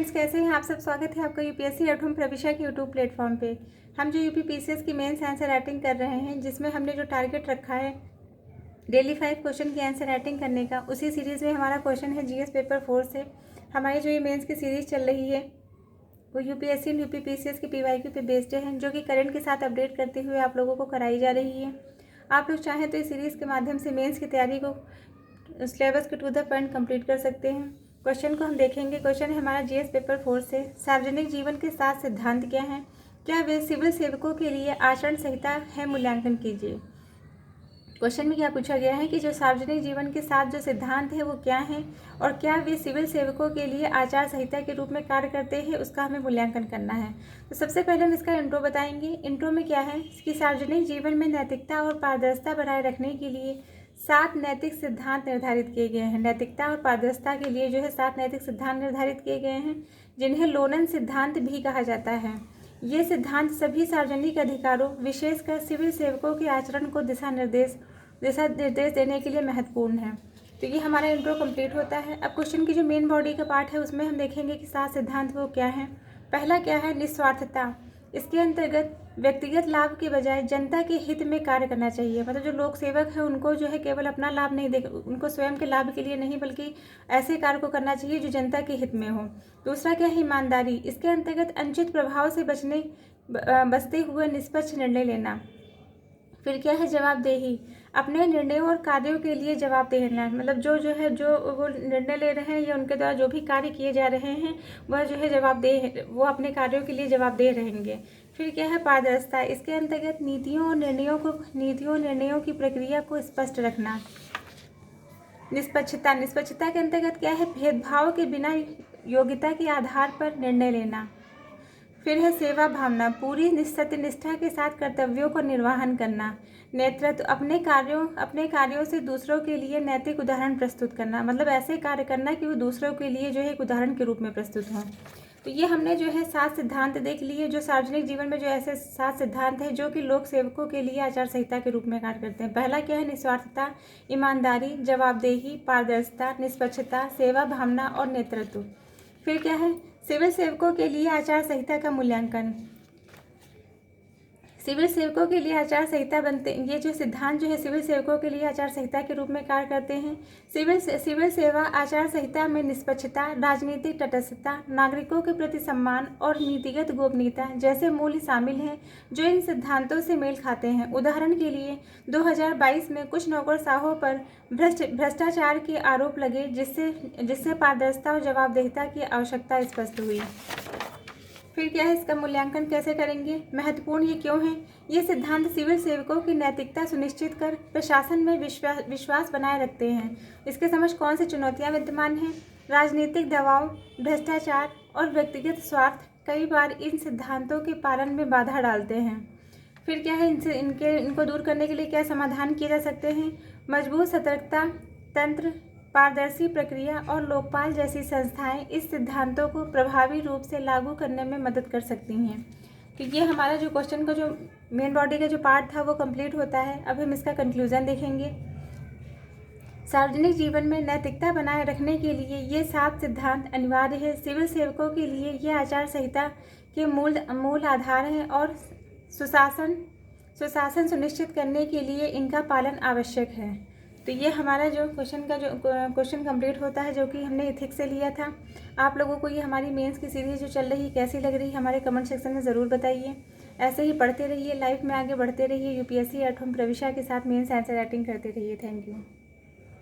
Friends, कैसे हैं आप सब। स्वागत है आपका यूपीएससी एटहोम प्रविशा के यूट्यूब प्लेटफॉर्म पे। हम जो यूपी पीसीएस की मेंस आंसर राइटिंग कर रहे हैं, जिसमें हमने जो टारगेट रखा है डेली 5 क्वेश्चन की आंसर राइटिंग करने का, उसी सीरीज़ में हमारा क्वेश्चन है जीएस पेपर 4 से। हमारी जो ये मेंस की सीरीज़ चल रही है वो यूपीएससी एंड यूपी पीसीएस के पीवाईक्यू पे बेस्ड है, जो कि करंट के साथ अपडेट करते हुए आप लोगों को कराई जा रही है। आप लोग चाहें तो इस सीरीज़ के माध्यम से मेंस की तैयारी को सिलेबस के टू द पॉइंट कंप्लीट कर सकते हैं। क्वेश्चन को हम देखेंगे। क्वेश्चन है हमारा जीएस पेपर 4 से, सार्वजनिक जीवन के 7 सिद्धांत क्या हैं, क्या वे सिविल सेवकों के लिए आचरण संहिता है, मूल्यांकन कीजिए। क्वेश्चन में क्या पूछा गया है कि जो सार्वजनिक जीवन के 7 जो सिद्धांत है वो क्या हैं और क्या वे सिविल सेवकों के लिए आचार संहिता के रूप में कार्य करते हैं, उसका हमें मूल्यांकन करना है। तो सबसे पहले हम इसका इंट्रो बताएंगे। इंट्रो में क्या है कि सार्वजनिक जीवन में नैतिकता और पारदर्शिता बनाए रखने के लिए 7 नैतिक सिद्धांत निर्धारित किए गए हैं। नैतिकता और पारदर्शिता के लिए जो है 7 नैतिक सिद्धांत निर्धारित किए गए हैं, जिन्हें लोनन सिद्धांत भी कहा जाता है। ये सिद्धांत सभी सार्वजनिक अधिकारों, विशेषकर सिविल सेवकों के आचरण को दिशा निर्देश देने के लिए महत्वपूर्ण है। तो ये हमारा इंट्रो कंप्लीट होता है। अब क्वेश्चन की जो मेन बॉडी का पार्ट है उसमें हम देखेंगे कि 7 सिद्धांत वो क्या हैं। पहला क्या है, निस्वार्थता। इसके अंतर्गत व्यक्तिगत लाभ के बजाय जनता के हित में कार्य करना चाहिए। मतलब जो लोक सेवक है उनको जो है केवल अपना लाभ नहीं देख, उनको स्वयं के लाभ के लिए नहीं बल्कि ऐसे कार्य को करना चाहिए जो जनता के हित में हो। दूसरा क्या है, ईमानदारी। इसके अंतर्गत अनुचित प्रभाव से बचते हुए निष्पक्ष निर्णय लेना। फिर क्या है, जवाबदेही। अपने निर्णयों और कार्यों के लिए जवाबदेह रहना। मतलब जो वो निर्णय ले रहे हैं या उनके द्वारा जो भी कार्य किए जा रहे हैं वह जो है जवाबदेह, वो अपने कार्यों के लिए जवाबदेह रहेंगे। फिर क्या है, पारदर्शिता। इसके अंतर्गत नीतियों और निर्णयों की प्रक्रिया को स्पष्ट रखना। निष्पक्षता। निष्पक्षता के अंतर्गत क्या है, भेदभाव के बिना योग्यता के आधार पर निर्णय लेना। फिर है सेवा भावना। पूरी सत्यनिष्ठा के साथ कर्तव्यों को निर्वहन करना। नेतृत्व। अपने कार्यों से दूसरों के लिए नैतिक उदाहरण प्रस्तुत करना। मतलब ऐसे कार्य करना कि वो दूसरों के लिए जो है एक उदाहरण के रूप में प्रस्तुत हों। तो ये हमने जो है 7 सिद्धांत देख लिए, जो सार्वजनिक जीवन में जो ऐसे 7 सिद्धांत हैं जो कि लोक सेवकों के लिए आचार संहिता के रूप में कार्य करते हैं। पहला क्या है, निस्वार्थता, ईमानदारी, जवाबदेही, पारदर्शिता, निष्पक्षता, सेवा भावना और नेतृत्व। फिर क्या है, सिविल सेवकों के लिए आचार संहिता का मूल्यांकन। सिविल सेवकों के लिए आचार संहिता बनते, ये जो सिद्धांत जो है सिविल सेवकों के लिए आचार संहिता के रूप में कार्य करते हैं। सिविल सेवा आचार संहिता में निष्पक्षता, राजनीतिक तटस्थता, नागरिकों के प्रति सम्मान और नीतिगत गोपनीयता जैसे मूल्य शामिल हैं, जो इन सिद्धांतों से मेल खाते हैं। उदाहरण के लिए 2022 में कुछ नौकरशाहों पर भ्रष्टाचार के आरोप लगे, जिससे पारदर्शिता और जवाबदेहिता की आवश्यकता स्पष्ट हुई। फिर क्या है, इसका मूल्यांकन कैसे करेंगे, महत्वपूर्ण ये क्यों है। ये सिद्धांत सिविल सेवकों की नैतिकता सुनिश्चित कर प्रशासन में विश्वास बनाए रखते हैं। इसके समक्ष कौन सी चुनौतियां विद्यमान हैं, राजनीतिक दबाव, भ्रष्टाचार और व्यक्तिगत स्वार्थ कई बार इन सिद्धांतों के पालन में बाधा डालते हैं। फिर क्या है, इनको दूर करने के लिए क्या समाधान किए जा सकते हैं, मजबूत सतर्कता तंत्र, पारदर्शी प्रक्रिया और लोकपाल जैसी संस्थाएं इस सिद्धांतों को प्रभावी रूप से लागू करने में मदद कर सकती हैं। तो ये हमारा जो क्वेश्चन का जो मेन बॉडी का जो पार्ट था वो कंप्लीट होता है। अब हम इसका कंक्लूजन देखेंगे। सार्वजनिक जीवन में नैतिकता बनाए रखने के लिए ये 7 सिद्धांत अनिवार्य है। सिविल सेवकों के लिए ये आचार संहिता के मूल आधार हैं और सुशासन सुनिश्चित करने के लिए इनका पालन आवश्यक है। तो ये हमारा जो क्वेश्चन कंप्लीट होता है, जो कि हमने इथिक्स से लिया था। आप लोगों को ये हमारी मेंस की सीरीज जो चल रही है कैसी लग रही है, हमारे कमेंट सेक्शन में ज़रूर बताइए। ऐसे ही पढ़ते रहिए, लाइफ में आगे बढ़ते रहिए, यूपीएससी एटहोम प्रविशा के साथ मेंस आंसर राइटिंग करते रहिए। Thank you.